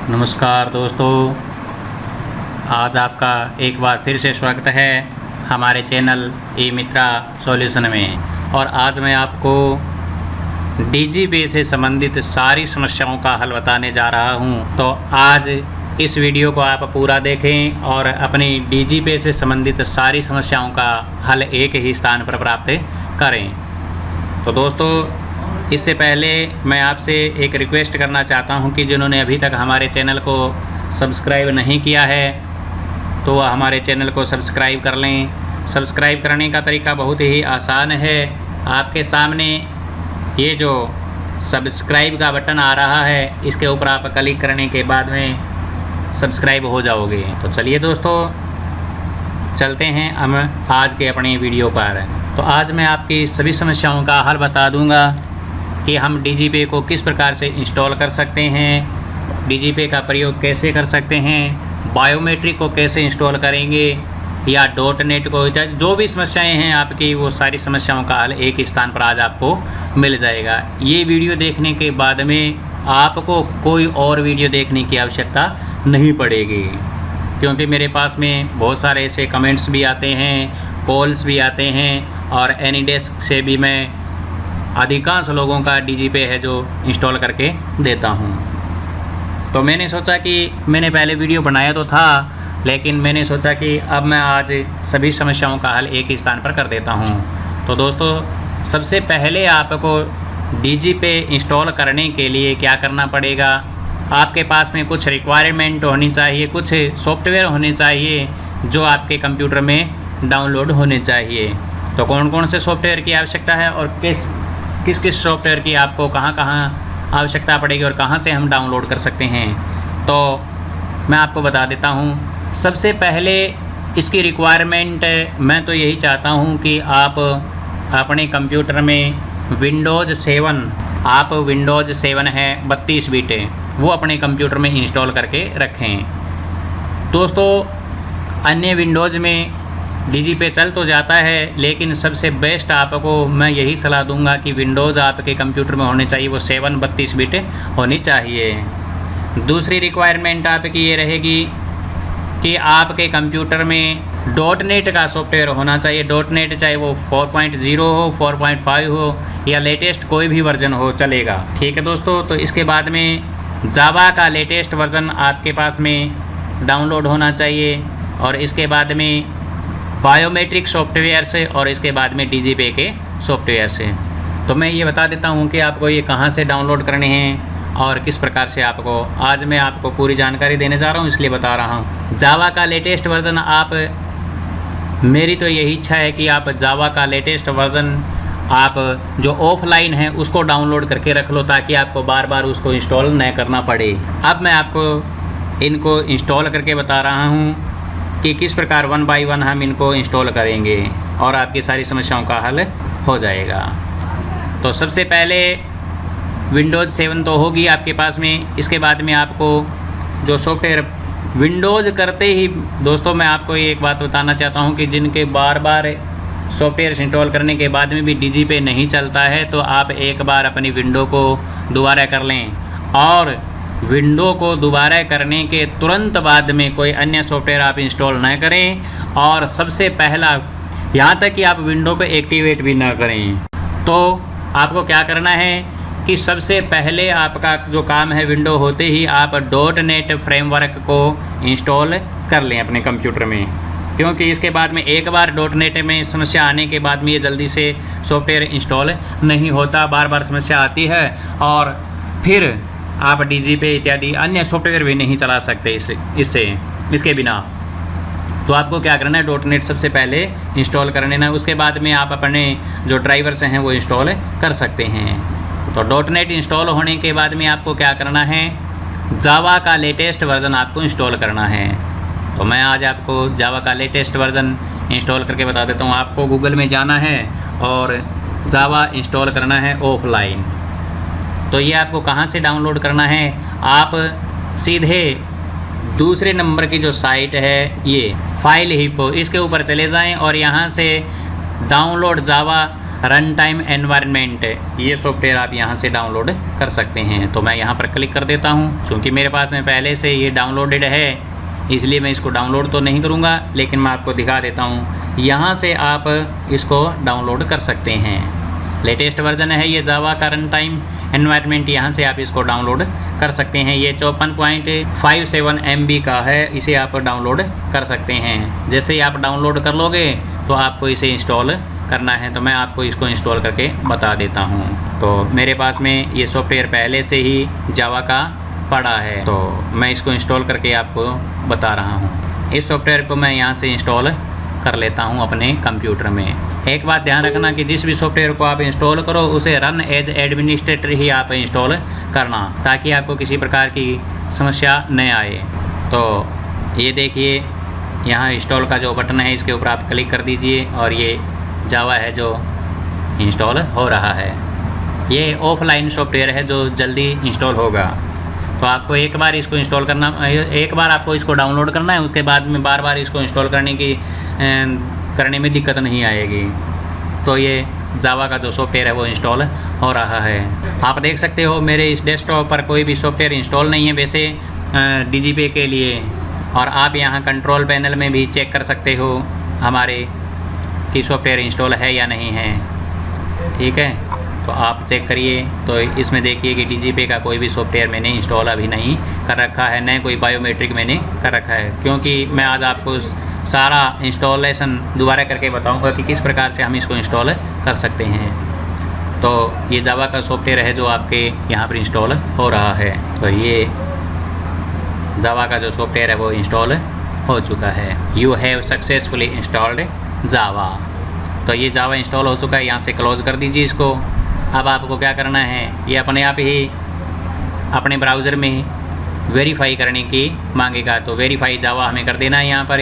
नमस्कार दोस्तों, आज आपका एक बार फिर से स्वागत है हमारे चैनल ई मित्रा सॉल्यूशन में। और आज मैं आपको डीजीपे से संबंधित सारी समस्याओं का हल बताने जा रहा हूं। तो आज इस वीडियो को आप पूरा देखें और अपनी डीजीपे से संबंधित सारी समस्याओं का हल एक ही स्थान पर प्राप्त करें। तो दोस्तों, इससे पहले मैं आपसे एक रिक्वेस्ट करना चाहता हूं कि जिन्होंने अभी तक हमारे चैनल को सब्सक्राइब नहीं किया है तो वह हमारे चैनल को सब्सक्राइब कर लें। सब्सक्राइब करने का तरीका बहुत ही आसान है। आपके सामने ये जो सब्सक्राइब का बटन आ रहा है, इसके ऊपर आप क्लिक करने के बाद में सब्सक्राइब हो जाओगे। तो चलिए दोस्तों, चलते हैं हम आज के अपने वीडियो पर। तो आज मैं आपकी सभी समस्याओं का हल बता दूंगा कि हम डीजीपे को किस प्रकार से इंस्टॉल कर सकते हैं, डीजीपे का प्रयोग कैसे कर सकते हैं, बायोमेट्रिक को कैसे इंस्टॉल करेंगे या .NET को, जो भी समस्याएं हैं आपकी, वो सारी समस्याओं का हल एक ही स्थान पर आज आपको मिल जाएगा। ये वीडियो देखने के बाद में आपको कोई और वीडियो देखने की आवश्यकता नहीं पड़ेगी, क्योंकि मेरे पास में बहुत सारे ऐसे कमेंट्स भी आते हैं, कॉल्स भी आते हैं और एनीडेस्क से भी मैं अधिकांश लोगों का डीजीपे है जो इंस्टॉल करके देता हूं। तो मैंने सोचा कि मैंने पहले वीडियो बनाया तो था, लेकिन मैंने सोचा कि अब मैं आज सभी समस्याओं का हल एक ही स्थान पर कर देता हूं। तो दोस्तों, सबसे पहले आपको डीजीपे इंस्टॉल करने के लिए क्या करना पड़ेगा, आपके पास में कुछ रिक्वायरमेंट होनी चाहिए, कुछ सॉफ्टवेयर होने चाहिए जो आपके कंप्यूटर में डाउनलोड होने चाहिए। तो कौन कौन से सॉफ्टवेयर की आवश्यकता है और किस किस सॉफ्टवेयर की आपको कहाँ कहाँ आवश्यकता पड़ेगी और कहाँ से हम डाउनलोड कर सकते हैं, तो मैं आपको बता देता हूँ। सबसे पहले इसकी रिक्वायरमेंट मैं तो यही चाहता हूँ कि आप अपने कंप्यूटर में विंडोज़ 7 है 32 बिट, वो अपने कंप्यूटर में इंस्टॉल करके रखें। दोस्तों, अन्य विंडोज़ में डीजीपे चल तो जाता है, लेकिन सबसे बेस्ट आपको मैं यही सलाह दूंगा कि विंडोज़ आपके कंप्यूटर में होने चाहिए, वो 32 बिट होनी चाहिए। दूसरी रिक्वायरमेंट आपकी ये रहेगी कि आपके कंप्यूटर में .NET का सॉफ्टवेयर होना चाहिए। .NET चाहे वो 4.0 हो, 4.5 हो या लेटेस्ट कोई भी वर्जन हो, चलेगा। ठीक है दोस्तों। तो इसके बाद में जावा का लेटेस्ट वर्जन आपके पास में डाउनलोड होना चाहिए, और इसके बाद में बायोमेट्रिक सॉफ्टवेयर से, और इसके बाद में डीजीपे के सॉफ्टवेयर से। तो मैं ये बता देता हूँ कि आपको ये कहाँ से डाउनलोड करने हैं और किस प्रकार से आपको, आज मैं आपको पूरी जानकारी देने जा रहा हूँ, इसलिए बता रहा हूँ। जावा का लेटेस्ट वर्जन मेरी तो यही इच्छा है कि आप जावा का लेटेस्ट वर्जन आप जो ऑफलाइन है उसको डाउनलोड करके रख लो, ताकि आपको बार बार उसको इंस्टॉल न करना पड़े। अब मैं आपको इनको इंस्टॉल करके बता रहा हूँ कि किस प्रकार 1 बाय 1 हम इनको इंस्टॉल करेंगे और आपकी सारी समस्याओं का हल हो जाएगा। तो सबसे पहले विंडोज़ 7 तो होगी आपके पास में। इसके बाद में आपको जो सॉफ्टवेयर विंडोज़ करते ही, दोस्तों मैं आपको ये एक बात बताना चाहता हूँ कि जिनके बार बार सॉफ्टवेयर इंस्टॉल करने के बाद में भी डीजीपे नहीं चलता है, तो आप एक बार अपनी विंडो को दोबारा कर लें, और विंडो को दोबारा करने के तुरंत बाद में कोई अन्य सॉफ्टवेयर आप इंस्टॉल न करें, और सबसे पहला, यहाँ तक कि आप विंडो को एक्टिवेट भी ना करें। तो आपको क्या करना है कि सबसे पहले आपका जो काम है, विंडो होते ही आप .NET फ्रेमवर्क को इंस्टॉल कर लें अपने कंप्यूटर में, क्योंकि इसके बाद में एक बार .NET में समस्या आने के बाद में ये जल्दी से सॉफ्टवेयर इंस्टॉल नहीं होता, बार बार समस्या आती है, और फिर आप डीजीपे इत्यादि अन्य सॉफ्टवेयर भी नहीं चला सकते इसके बिना। तो आपको क्या करना है, .NET सबसे पहले इंस्टॉल कर लेना है। उसके बाद में आप अपने जो ड्राइवर्स हैं वो इंस्टॉल कर सकते हैं। तो .NET इंस्टॉल होने के बाद में आपको क्या करना है, जावा का लेटेस्ट वर्जन आपको इंस्टॉल करना है। तो मैं आज आपको जावा का लेटेस्ट वर्जन इंस्टॉल करके बता देता हूँ। आपको गूगल में जाना है और जावा इंस्टॉल करना है ऑफलाइन। तो ये आपको कहाँ से डाउनलोड करना है, आप सीधे दूसरे नंबर की जो साइट है, ये फाइल हिप्पो, इसके ऊपर चले जाएं और यहाँ से डाउनलोड जावा रन टाइम एनवायरनमेंट, ये सॉफ्टवेयर आप यहाँ से डाउनलोड कर सकते हैं। तो मैं यहाँ पर क्लिक कर देता हूँ। चूँकि मेरे पास में पहले से ये डाउनलोडेड है इसलिए मैं इसको डाउनलोड तो नहीं करूँगा, लेकिन मैं आपको दिखा देता हूँ। यहाँ से आप इसको डाउनलोड कर सकते हैं। लेटेस्ट वर्जन है ये जावा का रन टाइम एनवायरनमेंट, यहाँ से आप इसको डाउनलोड कर सकते हैं। ये 54.57 MB का है, इसे आप डाउनलोड कर सकते हैं। जैसे ही आप डाउनलोड कर लोगे तो आपको इसे इंस्टॉल करना है। तो मैं आपको इसको इंस्टॉल करके बता देता हूँ। तो मेरे पास में ये सॉफ्टवेयर पहले से ही जावा का पड़ा है, तो मैं इसको इंस्टॉल करके आपको बता रहा हूँ। इस सॉफ्टवेयर को मैं यहाँ से इंस्टॉल कर लेता हूँ अपने कंप्यूटर में। एक बात ध्यान रखना कि जिस भी सॉफ्टवेयर को आप इंस्टॉल करो उसे रन एज एडमिनिस्ट्रेटर ही आप इंस्टॉल करना, ताकि आपको किसी प्रकार की समस्या न आए। तो ये देखिए यहाँ इंस्टॉल का जो बटन है इसके ऊपर आप क्लिक कर दीजिए और ये जावा है जो इंस्टॉल हो रहा है। ये ऑफलाइन सॉफ्टवेयर है जो जल्दी इंस्टॉल होगा। तो आपको एक बार इसको इंस्टॉल करना, एक बार आपको इसको डाउनलोड करना है, उसके बाद में बार बार इसको इंस्टॉल करने में दिक्कत नहीं आएगी। तो ये जावा का जो सॉफ्टवेयर है वो इंस्टॉल हो रहा है। आप देख सकते हो मेरे इस डेस्कटॉप पर कोई भी सॉफ्टवेयर इंस्टॉल नहीं है वैसे डीजीपे के लिए। और आप यहाँ कंट्रोल पैनल में भी चेक कर सकते हो हमारे कि सॉफ्टवेयर इंस्टॉल है या नहीं है। ठीक है, तो आप चेक करिए। तो इसमें देखिए कि डीजीपे का कोई भी सॉफ्टवेयर मैंने इंस्टॉल अभी नहीं कर रखा है, न कोई बायोमेट्रिक मैंने कर रखा है, क्योंकि मैं आज आपको सारा इंस्टॉलेशन दोबारा करके बताऊंगा कि किस प्रकार से हम इसको इंस्टॉल कर सकते हैं। तो ये जावा का सॉफ्टवेयर है जो आपके यहाँ पर इंस्टॉल हो रहा है। तो ये जावा का जो सॉफ्टवेयर है वो इंस्टॉल हो चुका है। यू हैव सक्सेसफुली इंस्टॉल्ड जावा। तो ये जावा इंस्टॉल हो चुका है, यहाँ से क्लोज़ कर दीजिए इसको। अब आपको क्या करना है, ये अपने आप ही अपने ब्राउज़र में वेरीफाई करने की मांगेगा। तो वेरीफाई जावा हमें कर देना है यहाँ पर।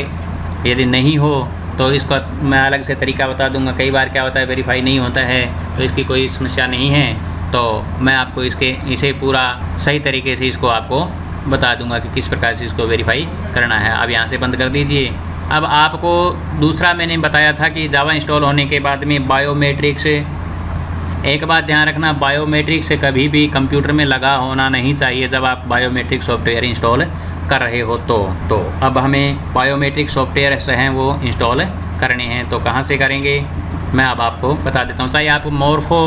यदि नहीं हो तो इसका मैं अलग से तरीका बता दूंगा। कई बार क्या होता है वेरीफाई नहीं होता है, तो इसकी कोई समस्या नहीं है। तो मैं आपको इसे पूरा सही तरीके से इसको आपको बता दूंगा कि किस प्रकार से इसको वेरीफाई करना है। अब यहाँ से बंद कर दीजिए। अब आपको दूसरा मैंने बताया था कि जावा इंस्टॉल होने के बाद में बायोमेट्रिक्स, एक बात ध्यान रखना, बायोमेट्रिक से कभी भी कंप्यूटर में लगा होना नहीं चाहिए जब आप बायोमेट्रिक सॉफ्टवेयर इंस्टॉल कर रहे हो। तो अब हमें बायोमेट्रिक सॉफ्टवेयर से हैं वो इंस्टॉल करने हैं। तो कहाँ से करेंगे मैं अब आपको बता देता हूँ। चाहे आप मोरफो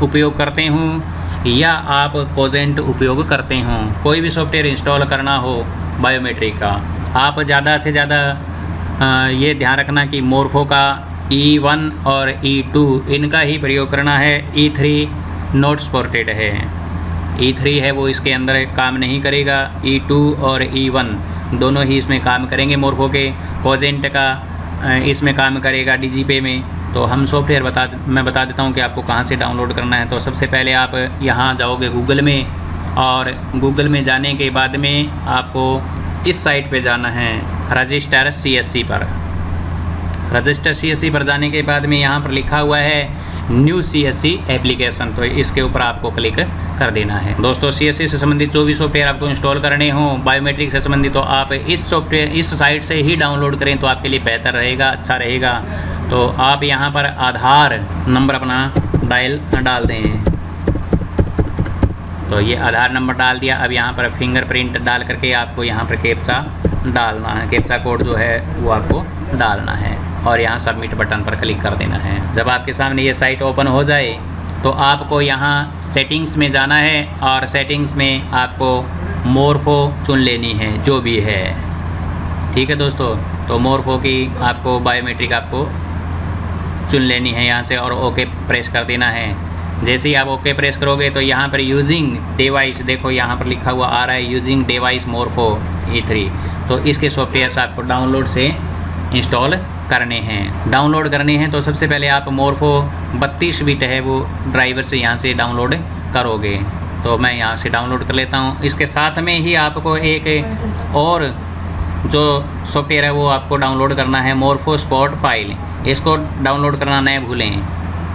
उपयोग करते हों या आप कोजेंट उपयोग करते हों, कोई भी सॉफ्टवेयर इंस्टॉल करना हो बायोमेट्रिक का, आप ज़्यादा से ज़्यादा ये ध्यान रखना कि मोरफो का E1 और E2 इनका ही प्रयोग करना है। E3 नॉट सपोर्टेड है। E3 है वो इसके अंदर काम नहीं करेगा। E2 और E1 दोनों ही इसमें काम करेंगे मोरफो के। कोजेंट का इसमें काम करेगा डीजीपे में। तो हम सॉफ्टवेयर मैं बता देता हूँ कि आपको कहाँ से डाउनलोड करना है। तो सबसे पहले आप यहाँ जाओगे गूगल में, और गूगल में जाने के बाद में आपको इस साइट पे जाना है रजिस्टर CSC पर। रजिस्टर CSC पर जाने के बाद में यहाँ पर लिखा हुआ है न्यू CSC एप्लीकेशन, तो इसके ऊपर आपको क्लिक कर देना है। दोस्तों CSC से संबंधित जो भी सॉफ्टवेयर आपको इंस्टॉल करने हो बायोमेट्रिक से संबंधित, तो आप इस सॉफ्टवेयर इस साइट से ही डाउनलोड करें तो आपके लिए बेहतर रहेगा, अच्छा रहेगा। तो आप यहाँ पर आधार नंबर अपना डाल दें। तो ये आधार नंबर डाल दिया। अब यहाँ पर फिंगरप्रिंट डाल करके आपको यहाँ पर कैप्चा डालना है। कैप्चा कोड जो है वो आपको डालना है और यहाँ सबमिट बटन पर क्लिक कर देना है। जब आपके सामने ये साइट ओपन हो जाए तो आपको यहाँ सेटिंग्स में जाना है और सेटिंग्स में आपको मोरफो चुन लेनी है जो भी है। ठीक है दोस्तों, तो मोरफो की आपको बायोमेट्रिक आपको चुन लेनी है यहाँ से और ओके प्रेस कर देना है। जैसे ही आप ओके प्रेस करोगे तो यहाँ पर यूजिंग डिवाइस, देखो यहाँ पर लिखा हुआ आ रहा है यूजिंग डिवाइस मोरफो E3। तो इसके सॉफ्टवेयर आपको डाउनलोड से इंस्टॉल करने हैं। डाउनलोड करने हैं तो सबसे पहले आप मोरफो 32 बिट है वो ड्राइवर से यहाँ से डाउनलोड करोगे। तो मैं यहाँ से डाउनलोड कर लेता हूँ। इसके साथ में ही आपको एक और जो सॉफ्टवेयर है वो आपको डाउनलोड करना है, मोरफो स्पॉट फाइल। इसको डाउनलोड करना न भूलें।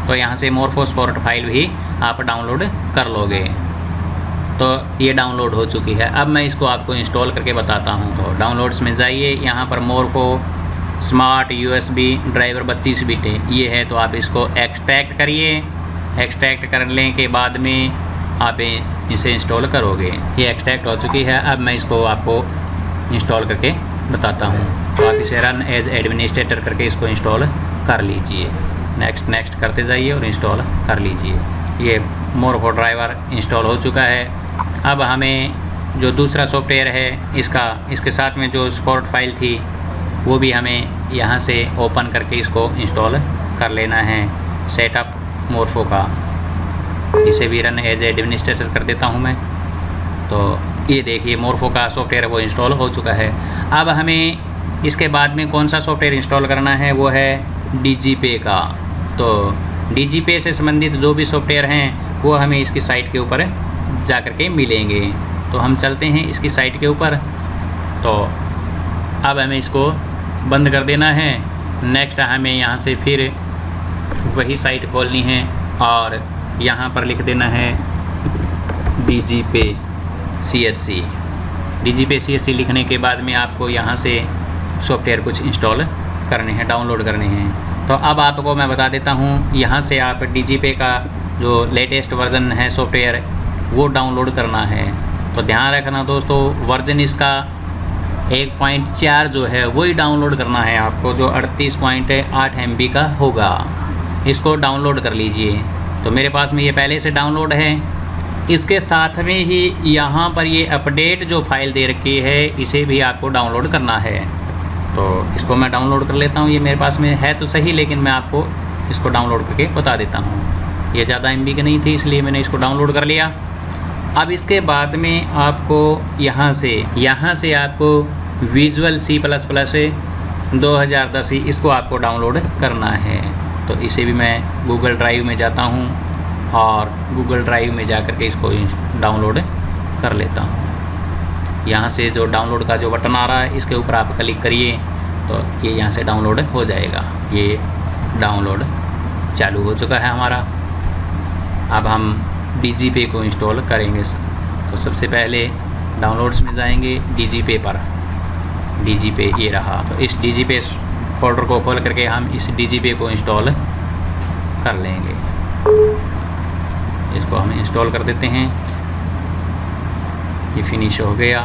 तो यहाँ से मोरफो स्पॉट फाइल भी आप डाउनलोड कर लोगे। तो ये डाउनलोड हो चुकी है। अब मैं इसको आपको इंस्टॉल करके बताता हूँ। तो डाउनलोड्स में जाइए, यहाँ पर Morpho smart USB driver 32 bit है ये है, तो आप इसको एक्सट्रैक्ट करिए। एक्सट्रैक्ट करने के बाद में आप इसे इंस्टॉल करोगे। ये एक्सट्रैक्ट हो चुकी है, अब मैं इसको आपको इंस्टॉल करके बताता हूँ। तो आप इसे रन एज एडमिनिस्ट्रेटर करके इसको इंस्टॉल कर लीजिए। नेक्स्ट नेक्स्ट करते जाइए और इंस्टॉल कर लीजिए। ये मोरफो ड्राइवर इंस्टॉल हो चुका है। अब हमें जो दूसरा सॉफ्टवेयर है इसके साथ में जो सपोर्ट फाइल थी वो भी हमें यहाँ से ओपन करके इसको इंस्टॉल कर लेना है। सेटअप मोरफो का, इसे भी रन एज एडमिनिस्ट्रेटर कर देता हूँ मैं। तो ये देखिए मोरफो का सॉफ्टवेयर वो इंस्टॉल हो चुका है। अब हमें इसके बाद में कौन सा सॉफ्टवेयर इंस्टॉल करना है वो है DigiPay का। तो DigiPay से संबंधित जो भी सॉफ्टवेयर हैं वो हमें इसकी साइट के ऊपर जा कर के मिलेंगे। तो हम चलते हैं इसकी साइट के ऊपर। तो अब हमें इसको बंद कर देना है। नेक्स्ट हमें यहाँ से फिर वही साइट खोलनी है और यहाँ पर लिख देना है DigiPay CSC। DigiPay CSC लिखने के बाद में आपको यहाँ से सॉफ्टवेयर कुछ इंस्टॉल करने हैं, डाउनलोड करने हैं। तो अब आपको मैं बता देता हूँ, यहाँ से आप DigiPay का जो लेटेस्ट वर्ज़न है सॉफ्टवेयर वो डाउनलोड करना है। तो ध्यान रखना दोस्तों, वर्जन इसका 1.4 जो है वही डाउनलोड करना है आपको, जो 38.8 MB का होगा। इसको डाउनलोड कर लीजिए। तो मेरे पास में ये पहले से डाउनलोड है। इसके साथ में ही यहाँ पर ये अपडेट जो फाइल दे रखी है इसे भी आपको डाउनलोड करना है। तो इसको मैं डाउनलोड कर लेता हूँ। ये मेरे पास में है तो सही, लेकिन मैं आपको इसको डाउनलोड करके बता देता हूँ। ये ज़्यादा MB की नहीं थी इसलिए मैंने इसको डाउनलोड कर लिया। अब इसके बाद में आपको यहाँ से आपको विजुअल C++ 2010 इसको आपको डाउनलोड करना है। तो इसे भी मैं गूगल ड्राइव में जाता हूँ और गूगल ड्राइव में जा कर के इसको डाउनलोड कर लेता हूँ। यहाँ से जो डाउनलोड का जो बटन आ रहा है इसके ऊपर आप क्लिक करिए तो ये यहाँ से डाउनलोड हो जाएगा। ये डाउनलोड चालू हो चुका है हमारा। अब हम DigiPay को इंस्टॉल करेंगे। तो सबसे पहले डाउनलोड्स में जाएंगे, DigiPay पर। DigiPay ये रहा। तो इस DigiPay फोल्डर को खोल करके हम इस DigiPay को इंस्टॉल कर लेंगे। इसको हम इंस्टॉल कर देते हैं। ये फिनिश हो गया।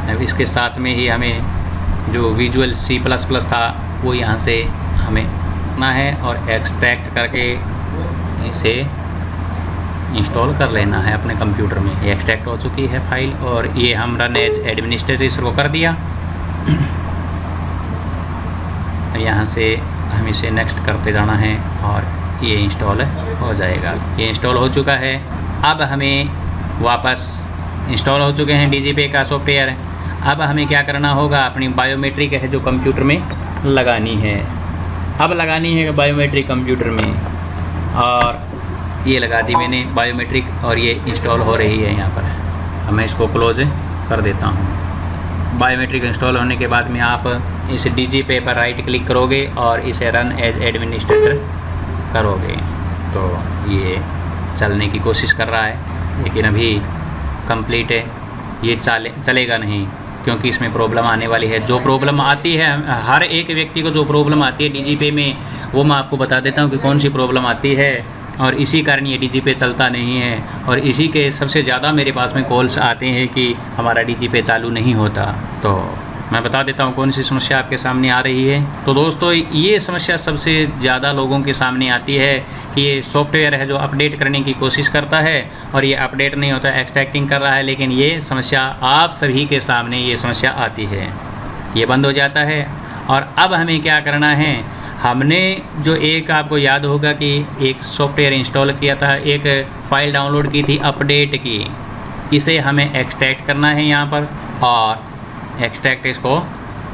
अब इसके साथ में ही हमें जो विजुअल C++ था वो यहाँ से हमें करना है और एक्सट्रैक्ट करके इसे इंस्टॉल कर लेना है अपने कंप्यूटर में। ये एक्सट्रैक्ट हो चुकी है फाइल और ये हम रन एज एडमिनिस्ट्रेटर को कर दिया। यहाँ से हम इसे नेक्स्ट करते जाना है और ये इंस्टॉल हो जाएगा। ये इंस्टॉल हो चुका है। अब हमें वापस इंस्टॉल हो चुके हैं DigiPay का सॉफ्टवेयर। अब हमें क्या करना होगा, अपनी बायोमेट्रिक है जो कंप्यूटर में लगानी है। अब लगानी है बायोमेट्रिक कंप्यूटर में, और ये लगा दी मैंने बायोमेट्रिक और ये इंस्टॉल हो रही है यहाँ पर। अब मैं इसको क्लोज कर देता हूँ। बायोमेट्रिक इंस्टॉल होने के बाद में आप इस DigiPay पर राइट क्लिक करोगे और इसे रन एज एडमिनिस्ट्रेटर करोगे। तो ये चलने की कोशिश कर रहा है लेकिन अभी कंप्लीट है, ये चलेगा नहीं क्योंकि इसमें प्रॉब्लम आने वाली है। जो प्रॉब्लम आती है, हर एक व्यक्ति को जो प्रॉब्लम आती है DigiPay में, वो मैं आपको बता देता हूँ कि कौन सी प्रॉब्लम आती है। और इसी कारण ये DigiPay चलता नहीं है और इसी के सबसे ज़्यादा मेरे पास में कॉल्स आते हैं कि हमारा DigiPay चालू नहीं होता। तो मैं बता देता हूँ कौन सी समस्या आपके सामने आ रही है। तो दोस्तों ये समस्या सबसे ज़्यादा लोगों के सामने आती है कि ये सॉफ्टवेयर है जो अपडेट करने की कोशिश करता है और ये अपडेट नहीं होता, एक्सट्रैक्टिंग कर रहा है, लेकिन ये समस्या आप सभी के सामने ये समस्या आती है। ये बंद हो जाता है। और अब हमें क्या करना है, हमने जो एक आपको याद होगा कि एक सॉफ्टवेयर इंस्टॉल किया था, एक फ़ाइल डाउनलोड की थी अपडेट की, इसे हमें एक्सट्रैक्ट करना है यहाँ पर और एक्सट्रैक्ट इसको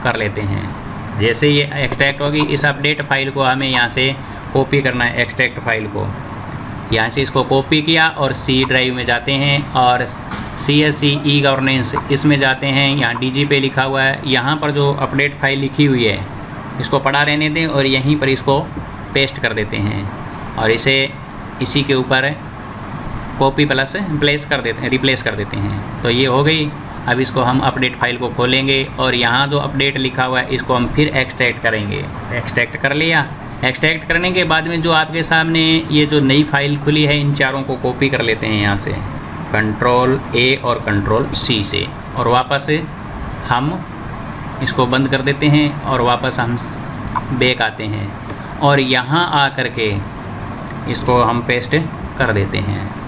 कर लेते हैं। जैसे ये एक्सट्रैक्ट होगी, इस अपडेट फाइल को हमें यहाँ से कॉपी करना है। एक्सट्रैक्ट फाइल को यहाँ से इसको कॉपी किया और C ड्राइव में जाते हैं और CSC ई गवर्नेंस इसमें जाते हैं। यहाँ DigiPay लिखा हुआ है, यहाँ पर जो अपडेट फाइल लिखी हुई है इसको पढ़ा रहने दें और यहीं पर इसको पेस्ट कर देते हैं और इसे इसी के ऊपर कॉपी प्लस रिप्लेस कर देते हैं। तो ये हो गई। अब इसको हम अपडेट फाइल को खोलेंगे और यहाँ जो अपडेट लिखा हुआ है इसको हम फिर एक्सट्रैक्ट करेंगे। एक्सट्रैक्ट कर लिया। एक्सट्रैक्ट करने के बाद में जो आपके सामने ये जो नई फाइल खुली है, इन चारों को कॉपी कर लेते हैं यहाँ से कंट्रोल ए और कंट्रोल सी से, और वापस हम इसको बंद कर देते हैं और वापस हम बैक आते हैं और यहाँ आ कर के इसको हम पेस्ट कर देते हैं।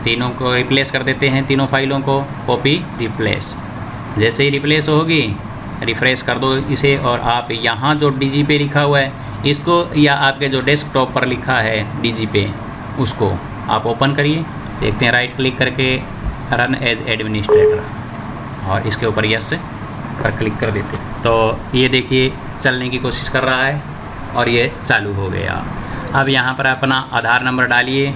तीनों को रिप्लेस कर देते हैं, तीनों फाइलों को कॉपी रिप्लेस। जैसे ही रिप्लेस होगी रिफ़्रेश कर दो इसे, और आप यहाँ जो DG पे लिखा हुआ है इसको, या आपके जो डेस्कटॉप पर लिखा है DG पे, उसको आप ओपन करिए। देखते हैं, राइट क्लिक करके रन एज एडमिनिस्ट्रेटर और इसके ऊपर यस पर क्लिक कर देते हैं। तो ये देखिए चलने की कोशिश कर रहा है और ये चालू हो गया। अब यहाँ पर अपना आधार नंबर डालिए।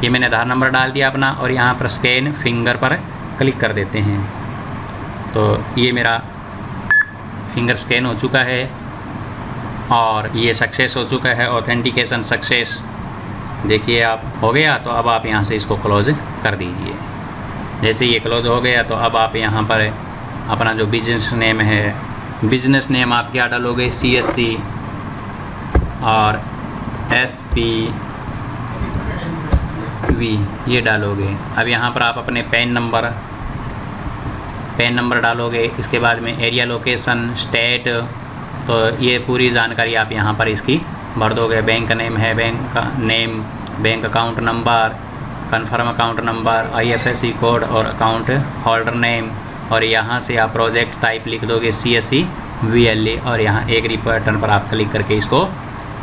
ये मैंने आधार नंबर डाल दिया अपना, और यहाँ पर स्कैन फिंगर पर क्लिक कर देते हैं। तो ये मेरा फिंगर स्कैन हो चुका है और ये सक्सेस हो चुका है, ऑथेंटिकेशन सक्सेस। देखिए आप हो गया। तो अब आप यहाँ से इसको क्लोज़ कर दीजिए। जैसे ये क्लोज़ हो गया तो अब आप यहाँ पर अपना जो बिजनेस नेम है, बिजनेस नेम आप क्या डालोगे, CSC और SPV ये डालोगे। अब यहाँ पर आप अपने पैन नंबर डालोगे। इसके बाद में एरिया, लोकेशन, स्टेट, तो ये पूरी जानकारी आप यहाँ पर इसकी भर दोगे। बैंक नेम है, बैंक का name, bank account number, confirm account number, IFSC code और अकाउंट होल्डर नेम, और यहाँ से आप प्रोजेक्ट टाइप लिख दोगे CSC VLE, और यहाँ एग्री बटन पर आप क्लिक करके इसको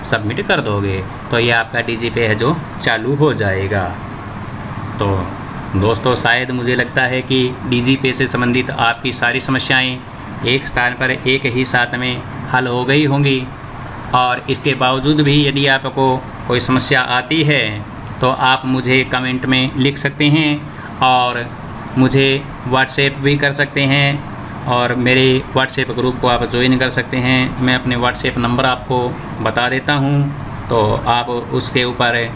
सबमिट कर दोगे। तो ये आपका DG पे है जो चालू हो जाएगा। तो दोस्तों, शायद मुझे लगता है कि DG पे से संबंधित आपकी सारी समस्याएं एक स्थान पर एक ही साथ में हल हो गई होंगी, और इसके बावजूद भी यदि आपको कोई समस्या आती है तो आप मुझे कमेंट में लिख सकते हैं और मुझे व्हाट्सएप भी कर सकते हैं, और मेरे व्हाट्सएप ग्रुप को आप ज्वाइन कर सकते हैं। मैं अपने व्हाट्सएप नंबर आपको बता देता हूं, तो आप उसके ऊपर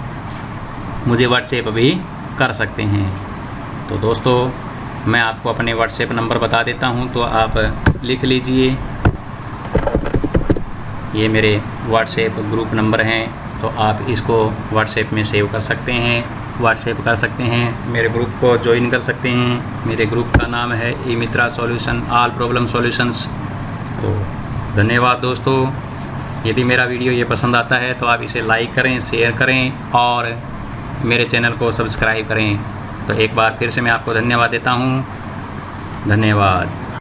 मुझे व्हाट्सएप भी कर सकते हैं। तो दोस्तों, मैं आपको अपने व्हाट्सएप नंबर बता देता हूं, तो आप लिख लीजिए। ये मेरे व्हाट्सएप ग्रुप नंबर हैं, तो आप इसको व्हाट्सएप में सेव कर सकते हैं, व्हाट्सएप कर सकते हैं, मेरे ग्रुप को ज्वाइन कर सकते हैं। मेरे ग्रुप का नाम है ई-मित्रा सॉल्यूशन, ऑल प्रॉब्लम सॉल्यूशंस। तो धन्यवाद दोस्तों। यदि मेरा वीडियो ये पसंद आता है तो आप इसे लाइक करें, शेयर करें और मेरे चैनल को सब्सक्राइब करें। तो एक बार फिर से मैं आपको धन्यवाद देता हूँ। धन्यवाद।